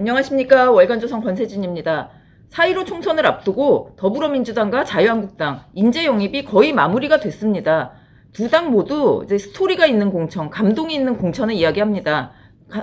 안녕하십니까. 월간조선 권세진입니다. 4.15 총선을 앞두고 더불어민주당과 자유한국당 인재 영입이 거의 마무리가 됐습니다. 두 당 모두 이제 스토리가 있는 공천, 감동이 있는 공천을 이야기합니다.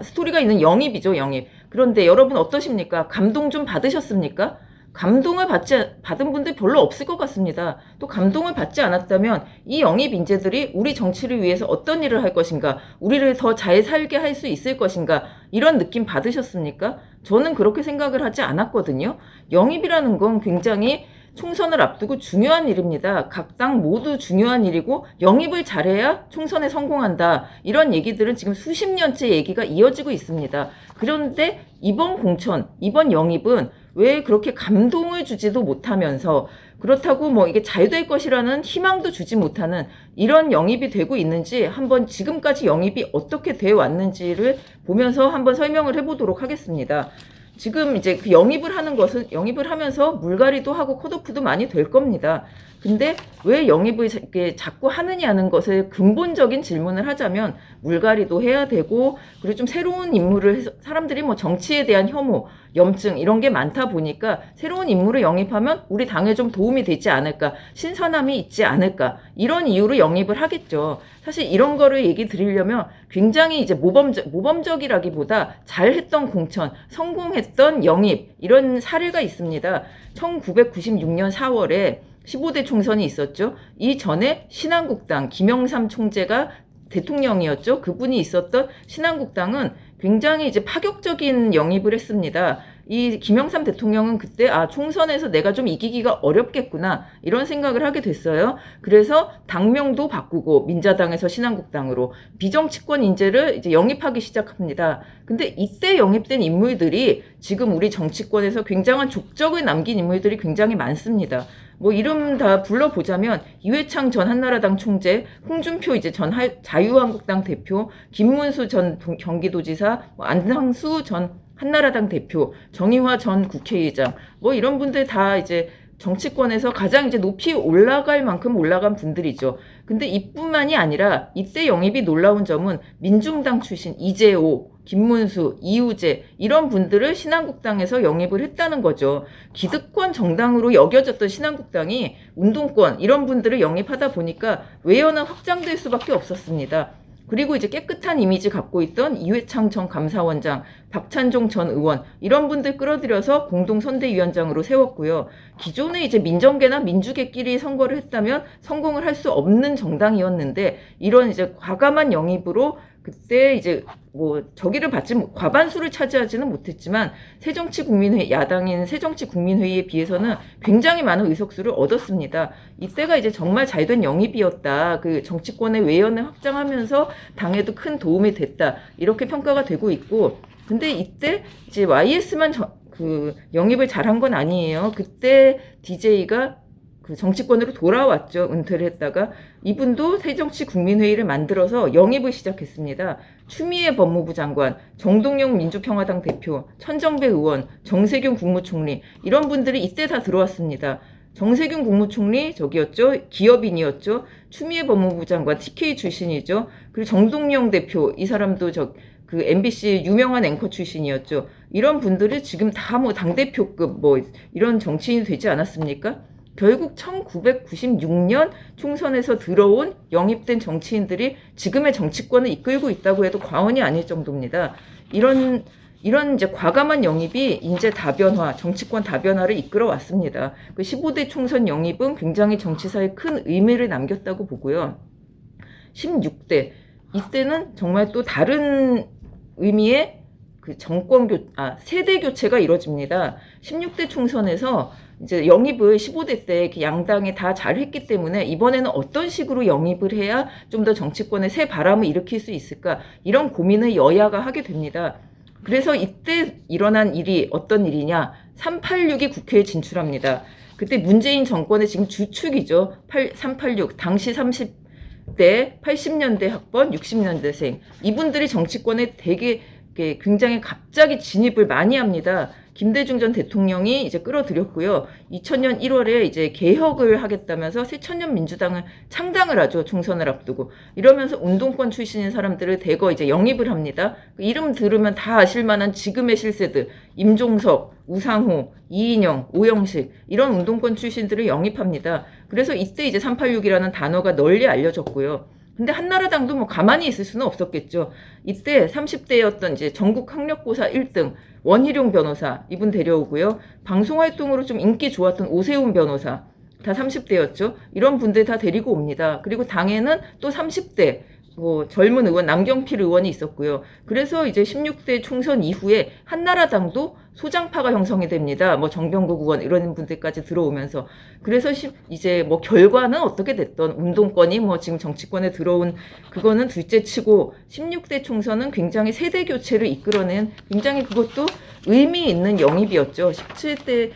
스토리가 있는 영입이죠, 영입. 그런데 여러분 어떠십니까? 감동 좀 받으셨습니까? 감동을 받은 분들 별로 없을 것 같습니다. 또 감동을 받지 않았다면 이 영입 인재들이 우리 정치를 위해서 어떤 일을 할 것인가, 우리를 더 잘 살게 할 수 있을 것인가, 이런 느낌 받으셨습니까? 저는 그렇게 생각을 하지 않았거든요. 영입이라는 건 굉장히 총선을 앞두고 중요한 일입니다. 각 당 모두 중요한 일이고 영입을 잘해야 총선에 성공한다. 이런 얘기들은 지금 수십 년째 얘기가 이어지고 있습니다. 그런데 이번 공천, 이번 영입은 왜 그렇게 감동을 주지도 못하면서 그렇다고 뭐 이게 잘 될 것이라는 희망도 주지 못하는 이런 영입이 되고 있는지 한번 지금까지 영입이 어떻게 되어 왔는지를 보면서 한번 설명을 해보도록 하겠습니다. 지금 이제 그 영입을 하는 것은 영입을 하면서 물갈이도 하고 컷오프도 많이 될 겁니다. 근데 왜 영입을 이렇게 자꾸 하느냐는 것을 근본적인 질문을 하자면 물갈이도 해야 되고 그리고 좀 새로운 인물을 해서 사람들이 뭐 정치에 대한 혐오, 염증 이런 게 많다 보니까 새로운 인물을 영입하면 우리 당에 좀 도움이 되지 않을까, 신선함이 있지 않을까 이런 이유로 영입을 하겠죠. 사실 이런 거를 얘기 드리려면 굉장히 이제 모범적이라기보다 잘했던 공천, 성공했던 영입 이런 사례가 있습니다. 1996년 4월에 15대 총선이 있었죠. 이 전에 신한국당 김영삼 총재가 대통령이었죠. 그분이 있었던 신한국당은 굉장히 이제 파격적인 영입을 했습니다. 이 김영삼 대통령은 그때 총선에서 내가 좀 이기기가 어렵겠구나 이런 생각을 하게 됐어요. 그래서 당명도 바꾸고 민자당에서 신한국당으로 비정치권 인재를 이제 영입하기 시작합니다. 근데 이때 영입된 인물들이 지금 우리 정치권에서 굉장한 족적을 남긴 인물들이 굉장히 많습니다. 뭐 이름 다 불러보자면 이회창 전 한나라당 총재, 홍준표 이제 전 자유한국당 대표, 김문수 전 경기도지사, 안상수 전 한나라당 대표, 정의화 전 국회의장, 뭐 이런 분들 다 이제 정치권에서 가장 이제 높이 올라갈 만큼 올라간 분들이죠. 근데 이뿐만이 아니라 이때 영입이 놀라운 점은 민중당 출신 이재호, 김문수, 이우재 이런 분들을 신한국당에서 영입을 했다는 거죠. 기득권 정당으로 여겨졌던 신한국당이 운동권 이런 분들을 영입하다 보니까 외연은 확장될 수밖에 없었습니다. 그리고 이제 깨끗한 이미지 갖고 있던 이회창 전 감사원장, 박찬종 전 의원 이런 분들 끌어들여서 공동선대위원장으로 세웠고요. 기존에 이제 민정계나 민주계끼리 선거를 했다면 성공을 할 수 없는 정당이었는데 이런 이제 과감한 영입으로 그때 이제 뭐 저기를 받지 과반수를 차지하지는 못했지만 새정치국민회의 야당인 새정치국민회의에 비해서는 굉장히 많은 의석수를 얻었습니다. 이때가 이제 정말 잘된 영입이었다. 그 정치권의 외연을 확장하면서 당에도 큰 도움이 됐다. 이렇게 평가가 되고 있고 근데 이때 이제 YS만 그 영입을 잘한 건 아니에요. 그때 DJ가 그 정치권으로 돌아왔죠. 은퇴를 했다가 이분도 새정치국민회의를 만들어서 영입을 시작했습니다. 추미애 법무부 장관, 정동영 민주평화당 대표, 천정배 의원, 정세균 국무총리 이런 분들이 이때 다 들어왔습니다. 정세균 국무총리 저기였죠. 기업인이었죠. 추미애 법무부 장관 TK 출신이죠. 그리고 정동영 대표 이 사람도 그 MBC 유명한 앵커 출신이었죠. 이런 분들이 지금 다 뭐 당대표급 뭐 이런 정치인이 되지 않았습니까? 결국 1996년 총선에서 들어온 영입된 정치인들이 지금의 정치권을 이끌고 있다고 해도 과언이 아닐 정도입니다. 이런 이제 과감한 영입이 인재 다변화, 정치권 다변화를 이끌어 왔습니다. 그 15대 총선 영입은 굉장히 정치사에 큰 의미를 남겼다고 보고요. 16대 이때는 정말 또 다른 의미의 그 세대 교체가 이루어집니다. 16대 총선에서 이제 영입을 15대 때 양당이 다 잘했기 때문에 이번에는 어떤 식으로 영입을 해야 좀 더 정치권에 새 바람을 일으킬 수 있을까 이런 고민을 여야가 하게 됩니다. 그래서 이때 일어난 일이 어떤 일이냐 386이 국회에 진출합니다. 그때 문재인 정권의 지금 주축이죠. 386 당시 30대 80년대 학번 60년대생 이분들이 정치권에 되게 굉장히 갑자기 진입을 많이 합니다. 김대중 전 대통령이 이제 끌어들였고요. 2000년 1월에 이제 개혁을 하겠다면서 새천년 민주당을 창당을 하죠. 총선을 앞두고. 이러면서 운동권 출신인 사람들을 대거 이제 영입을 합니다. 그 이름 들으면 다 아실 만한 지금의 실세들, 임종석, 우상호, 이인영, 오영식 이런 운동권 출신들을 영입합니다. 그래서 이때 이제 386이라는 단어가 널리 알려졌고요. 근데 한나라당도 뭐 가만히 있을 수는 없었겠죠. 이때 30대였던 이제 전국 학력고사 1등 원희룡 변호사 이분 데려오고요. 방송활동으로 좀 인기 좋았던 오세훈 변호사 다 30대였죠. 이런 분들 다 데리고 옵니다. 그리고 당에는 또 30대 뭐 젊은 의원 남경필 의원이 있었고요. 그래서 이제 16대 총선 이후에 한나라당도 소장파가 형성이 됩니다. 뭐 정병국 의원 이런 분들까지 들어오면서 그래서 이제 뭐 결과는 어떻게 됐던 운동권이 뭐 지금 정치권에 들어온 그거는 둘째치고 16대 총선은 굉장히 세대 교체를 이끌어낸 굉장히 그것도 의미 있는 영입이었죠. 16대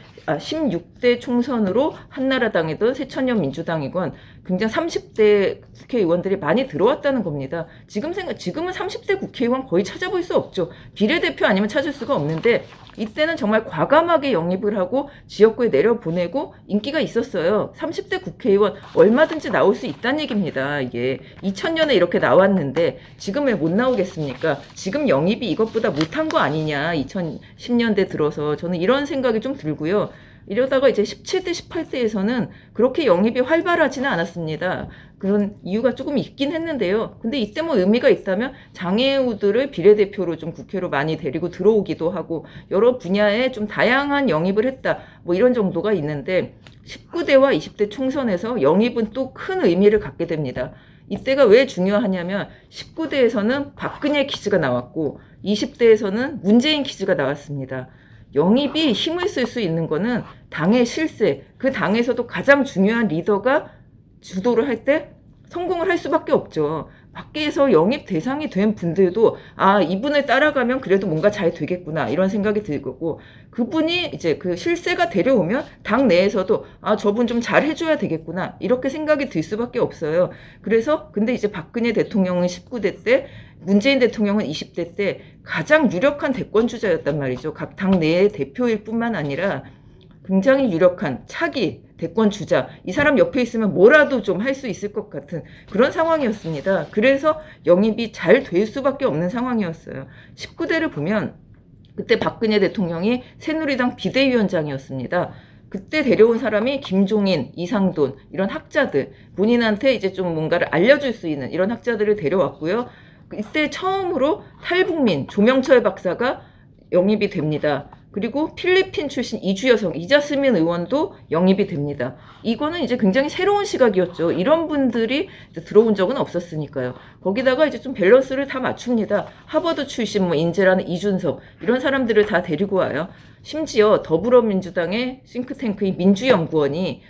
총선으로 한나라당이든 새천년 민주당이건 굉장히 30대 국회의원들이 많이 들어왔다는 겁니다. 지금은 30대 국회의원 거의 찾아볼 수 없죠. 비례대표 아니면 찾을 수가 없는데 이때는 정말 과감하게 영입을 하고 지역구에 내려보내고 인기가 있었어요. 30대 국회의원 얼마든지 나올 수 있다는 얘기입니다. 이게 2000년에 이렇게 나왔는데 지금 왜 못 나오겠습니까? 지금 영입이 이것보다 못한 거 아니냐. 2010년대 들어서 저는 이런 생각이 좀 들고요. 이러다가 이제 17대, 18대에서는 그렇게 영입이 활발하지는 않았습니다. 그런 이유가 조금 있긴 했는데요. 근데 이때 뭐 의미가 있다면 장애우들을 비례대표로 좀 국회로 많이 데리고 들어오기도 하고 여러 분야에 좀 다양한 영입을 했다. 뭐 이런 정도가 있는데 19대와 20대 총선에서 영입은 또 큰 의미를 갖게 됩니다. 이때가 왜 중요하냐면 19대에서는 박근혜 퀴즈가 나왔고 20대에서는 문재인 퀴즈가 나왔습니다. 영입이 힘을 쓸 수 있는 거는 당의 실세, 그 당에서도 가장 중요한 리더가 주도를 할 때 성공을 할 수밖에 없죠. 밖에서 영입 대상이 된 분들도 이분을 따라가면 그래도 뭔가 잘 되겠구나 이런 생각이 들 거고 그분이 이제 그 실세가 데려오면 당 내에서도 저분 좀 잘 해줘야 되겠구나 이렇게 생각이 들 수밖에 없어요. 그래서 근데 이제 박근혜 대통령은 19대 때 문재인 대통령은 20대 때 가장 유력한 대권주자였단 말이죠. 각 당 내의 대표일 뿐만 아니라 굉장히 유력한 차기 대권 주자, 이 사람 옆에 있으면 뭐라도 좀 할 수 있을 것 같은 그런 상황이었습니다. 그래서 영입이 잘 될 수밖에 없는 상황이었어요. 19대를 보면 그때 박근혜 대통령이 새누리당 비대위원장이었습니다. 그때 데려온 사람이 김종인, 이상돈 이런 학자들, 본인한테 이제 좀 뭔가를 알려줄 수 있는 이런 학자들을 데려왔고요. 이때 처음으로 탈북민 조명철 박사가 영입이 됩니다. 그리고 필리핀 출신 이주 여성 이자스민 의원도 영입이 됩니다. 이거는 이제 굉장히 새로운 시각이었죠. 이런 분들이 들어온 적은 없었으니까요. 거기다가 이제 좀 밸런스를 다 맞춥니다. 하버드 출신 뭐 인재라는 이준석 이런 사람들을 다 데리고 와요. 심지어 더불어민주당의 싱크탱크인 민주연구원이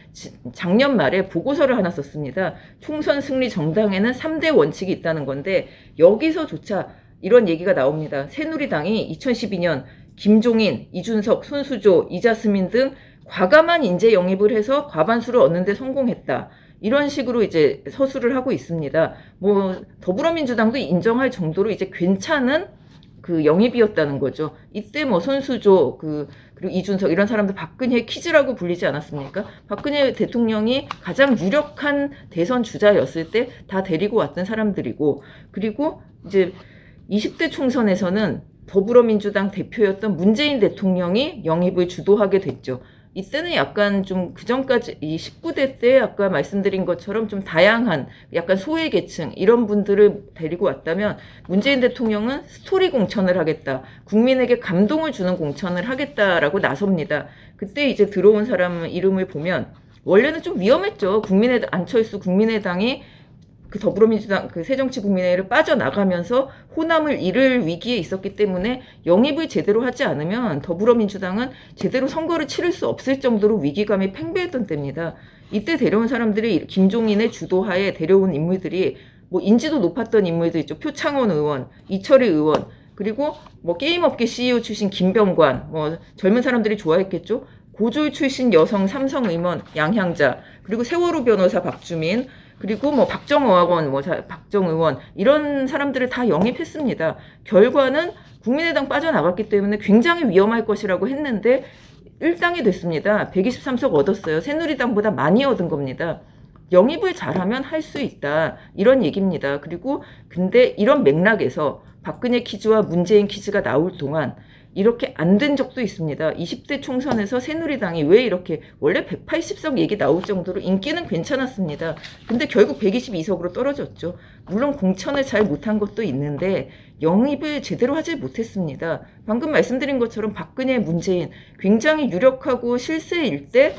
작년 말에 보고서를 하나 썼습니다. 총선 승리 정당에는 3대 원칙이 있다는 건데 여기서조차 이런 얘기가 나옵니다. 새누리당이 2012년 김종인, 이준석, 손수조, 이자스민 등 과감한 인재 영입을 해서 과반수를 얻는 데 성공했다. 이런 식으로 이제 서술을 하고 있습니다. 뭐 더불어민주당도 인정할 정도로 이제 괜찮은 그 영입이었다는 거죠. 이때 뭐 손수조 그리고 이준석 이런 사람들 박근혜 퀴즈라고 불리지 않았습니까? 박근혜 대통령이 가장 유력한 대선 주자였을 때 다 데리고 왔던 사람들이고 그리고 이제 20대 총선에서는 더불어민주당 대표였던 문재인 대통령이 영입을 주도하게 됐죠. 이때는 약간 좀 그전까지 이 19대 때 아까 말씀드린 것처럼 좀 다양한 약간 소외계층 이런 분들을 데리고 왔다면 문재인 대통령은 스토리 공천을 하겠다. 국민에게 감동을 주는 공천을 하겠다라고 나섭니다. 그때 이제 들어온 사람 이름을 보면 원래는 좀 위험했죠. 안철수 국민의당이 그 더불어민주당 그 새정치국민회의를 빠져나가면서 호남을 잃을 위기에 있었기 때문에 영입을 제대로 하지 않으면 더불어민주당은 제대로 선거를 치를 수 없을 정도로 위기감이 팽배했던 때입니다. 이때 데려온 사람들이 김종인의 주도하에 데려온 인물들이 뭐 인지도 높았던 인물들 있죠. 표창원 의원, 이철희 의원, 그리고 뭐 게임업계 CEO 출신 김병관, 뭐 젊은 사람들이 좋아했겠죠. 고졸 출신 여성 삼성 의원 양향자, 그리고 세월호 변호사 박주민, 그리고 뭐 박정의원, 박정의원 이런 사람들을 다 영입했습니다. 결과는 국민의당 빠져나갔기 때문에 굉장히 위험할 것이라고 했는데 일당이 됐습니다. 123석 얻었어요. 새누리당보다 많이 얻은 겁니다. 영입을 잘하면 할 수 있다. 이런 얘기입니다. 그리고 근데 이런 맥락에서 박근혜 퀴즈와 문재인 퀴즈가 나올 동안 이렇게 안 된 적도 있습니다. 20대 총선에서 새누리당이 왜 이렇게 원래 180석 얘기 나올 정도로 인기는 괜찮았습니다. 근데 결국 122석으로 떨어졌죠. 물론 공천을 잘 못한 것도 있는데 영입을 제대로 하지 못했습니다. 방금 말씀드린 것처럼 박근혜, 문재인 굉장히 유력하고 실세일 때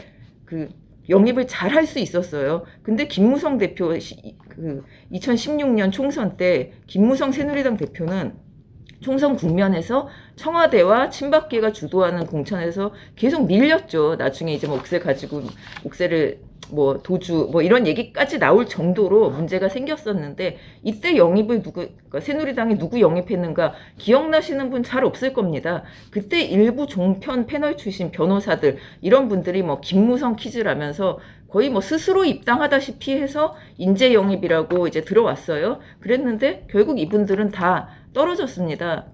영입을 잘 할 수 있었어요. 근데 김무성 대표 2016년 총선 때 김무성 새누리당 대표는 총선 국면에서 청와대와 친박계가 주도하는 공천에서 계속 밀렸죠. 나중에 이제 옥새를 도주 이런 얘기까지 나올 정도로 문제가 생겼었는데 이때 영입을 그러니까 새누리당이 누구 영입했는가 기억나시는 분 잘 없을 겁니다. 그때 일부 종편 패널 출신 변호사들 이런 분들이 김무성 퀴즈라면서 거의 스스로 입당하다시피 해서 인재 영입이라고 이제 들어왔어요. 그랬는데 결국 이분들은 다 떨어졌습니다.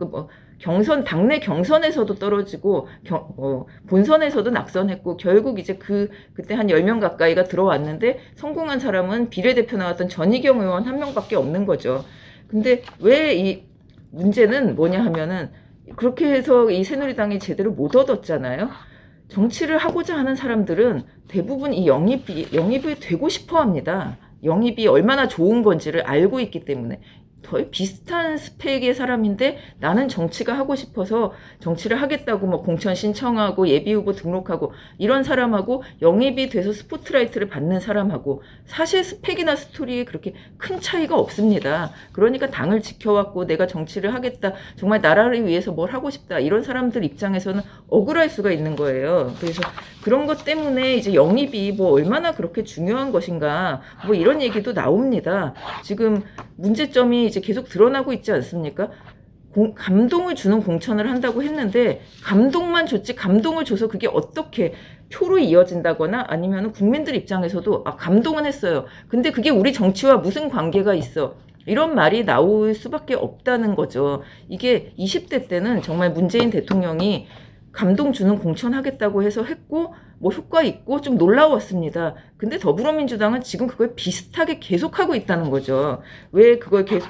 당내 경선에서도 떨어지고, 본선에서도 낙선했고, 결국 이제 그때 한 10명 가까이가 들어왔는데, 성공한 사람은 비례대표 나왔던 전희경 의원 한 명밖에 없는 거죠. 근데 왜 이 문제는 뭐냐 하면은, 그렇게 해서 이 새누리당이 제대로 못 얻었잖아요. 정치를 하고자 하는 사람들은 대부분 이 영입을 되고 싶어 합니다. 영입이 얼마나 좋은 건지를 알고 있기 때문에. 거의 비슷한 스펙의 사람인데 나는 정치가 하고 싶어서 정치를 하겠다고 공천 신청하고 예비후보 등록하고 이런 사람하고 영입이 돼서 스포트라이트를 받는 사람하고 사실 스펙이나 스토리에 그렇게 큰 차이가 없습니다. 그러니까 당을 지켜왔고 내가 정치를 하겠다, 정말 나라를 위해서 뭘 하고 싶다, 이런 사람들 입장에서는 억울할 수가 있는 거예요. 그래서 그런 것 때문에 이제 영입이 얼마나 그렇게 중요한 것인가 이런 얘기도 나옵니다. 지금 문제점이 이제 계속 드러나고 있지 않습니까? 감동을 주는 공천을 한다고 했는데 감동만 줬지, 감동을 줘서 그게 어떻게 표로 이어진다거나 아니면 국민들 입장에서도 감동은 했어요. 근데 그게 우리 정치와 무슨 관계가 있어? 이런 말이 나올 수밖에 없다는 거죠. 이게 20대 때는 정말 문재인 대통령이 감동 주는 공천 하겠다고 해서 했고 효과 있고 좀 놀라웠습니다. 근데 더불어민주당은 지금 그걸 비슷하게 계속하고 있다는 거죠. 왜 그걸 계속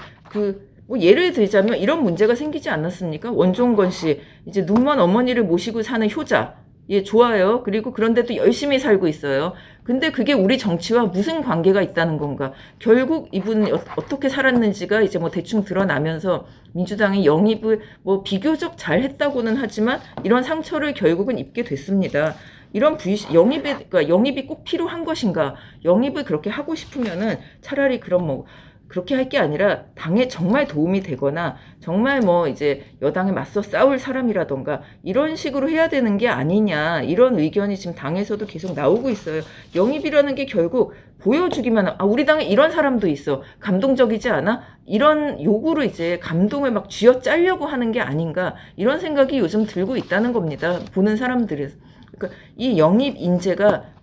예를 들자면 이런 문제가 생기지 않았습니까? 원종건 씨 이제 눈먼 어머니를 모시고 사는 효자, 예, 좋아요. 그리고 그런데도 열심히 살고 있어요. 근데 그게 우리 정치와 무슨 관계가 있다는 건가? 결국 이분이 어떻게 살았는지가 이제 대충 드러나면서 민주당이 영입을 비교적 잘 했다고는 하지만 이런 상처를 결국은 입게 됐습니다. 이런 그러니까 영입이 꼭 필요한 것인가? 영입을 그렇게 하고 싶으면은 차라리 그럼 그렇게 할 게 아니라 당에 정말 도움이 되거나 정말 이제 여당에 맞서 싸울 사람이라던가 이런 식으로 해야 되는 게 아니냐, 이런 의견이 지금 당에서도 계속 나오고 있어요. 영입이라는 게 결국 보여주기만 우리 당에 이런 사람도 있어, 감동적이지 않아? 이런 요구로 이제 감동을 쥐어짜려고 하는 게 아닌가, 이런 생각이 요즘 들고 있다는 겁니다. 보는 사람들은. 그러니까 이 영입 인재가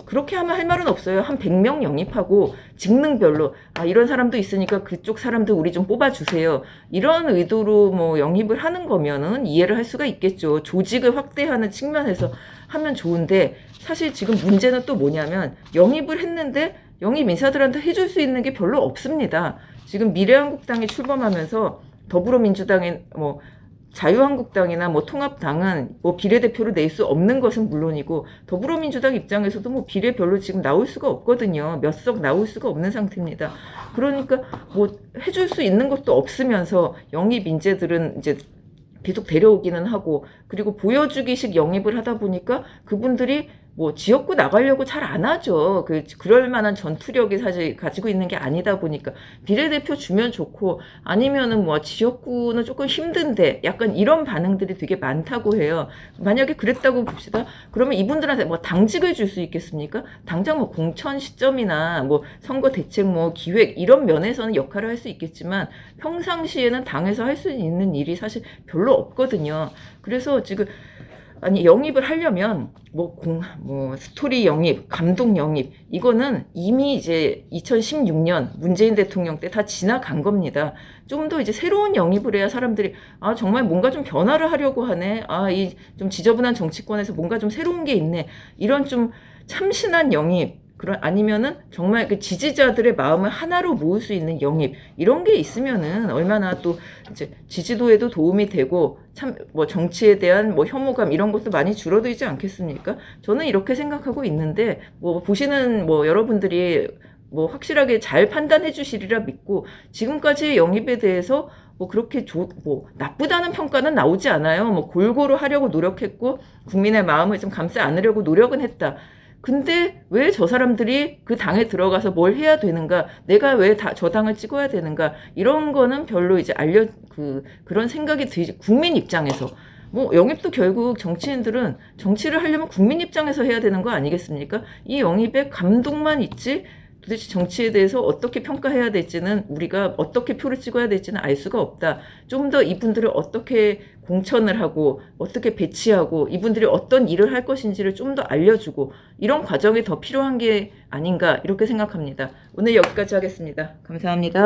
그렇게 하면 할 말은 없어요. 한 100명 영입하고 직능별로 이런 사람도 있으니까 그쪽 사람들 우리 좀 뽑아주세요, 이런 의도로 영입을 하는 거면은 이해를 할 수가 있겠죠. 조직을 확대하는 측면에서 하면 좋은데 사실 지금 문제는 또 뭐냐면 영입을 했는데 영입 인사들한테 해줄 수 있는 게 별로 없습니다. 지금 미래한국당이 출범하면서 더불어민주당의 자유한국당이나 통합당은 비례대표를 낼 수 없는 것은 물론이고 더불어민주당 입장에서도 비례별로 지금 나올 수가 없거든요. 몇 석 나올 수가 없는 상태입니다. 그러니까 해줄 수 있는 것도 없으면서 영입 인재들은 이제 계속 데려오기는 하고, 그리고 보여주기식 영입을 하다 보니까 그분들이 지역구 나가려고 잘 안 하죠. 그럴 만한 전투력이 사실 가지고 있는 게 아니다 보니까 비례대표 주면 좋고 아니면은 지역구는 조금 힘든데 약간 이런 반응들이 되게 많다고 해요. 만약에 그랬다고 봅시다. 그러면 이분들한테 당직을 줄 수 있겠습니까? 당장 공천 시점이나 선거 대책 기획 이런 면에서는 역할을 할 수 있겠지만 평상시에는 당에서 할 수 있는 일이 사실 별로 없거든요. 그래서 지금 아니 영입을 하려면 뭐 스토리 영입, 감독 영입 이거는 이미 이제 2016년 문재인 대통령 때 다 지나간 겁니다. 좀 더 이제 새로운 영입을 해야 사람들이 아 정말 뭔가 좀 변화를 하려고 하네. 아 이 좀 지저분한 정치권에서 뭔가 좀 새로운 게 있네. 이런 좀 참신한 영입 그런 아니면은 정말 그 지지자들의 마음을 하나로 모을 수 있는 영입 이런 게 있으면은 얼마나 또 이제 지지도에도 도움이 되고 참 뭐 정치에 대한 뭐 혐오감 이런 것도 많이 줄어들지 않겠습니까? 저는 이렇게 생각하고 있는데 뭐 보시는 뭐 여러분들이 뭐 확실하게 잘 판단해 주시리라 믿고 지금까지 영입에 대해서 뭐 그렇게 뭐 나쁘다는 평가는 나오지 않아요. 뭐 골고루 하려고 노력했고 국민의 마음을 좀 감싸 안으려고 노력은 했다. 근데 왜 저 사람들이 그 당에 들어가서 뭘 해야 되는가? 내가 왜 저 당을 찍어야 되는가? 이런 거는 별로 이제 그런 생각이 들지, 국민 입장에서. 뭐, 영입도 결국 정치인들은 정치를 하려면 국민 입장에서 해야 되는 거 아니겠습니까? 이 영입에 감동만 있지, 도대체 정치에 대해서 어떻게 평가해야 될지는 우리가 어떻게 표를 찍어야 될지는 알 수가 없다. 좀 더 이분들을 어떻게 공천을 하고 어떻게 배치하고 이분들이 어떤 일을 할 것인지를 좀 더 알려주고 이런 과정이 더 필요한 게 아닌가 이렇게 생각합니다. 오늘 여기까지 하겠습니다. 감사합니다.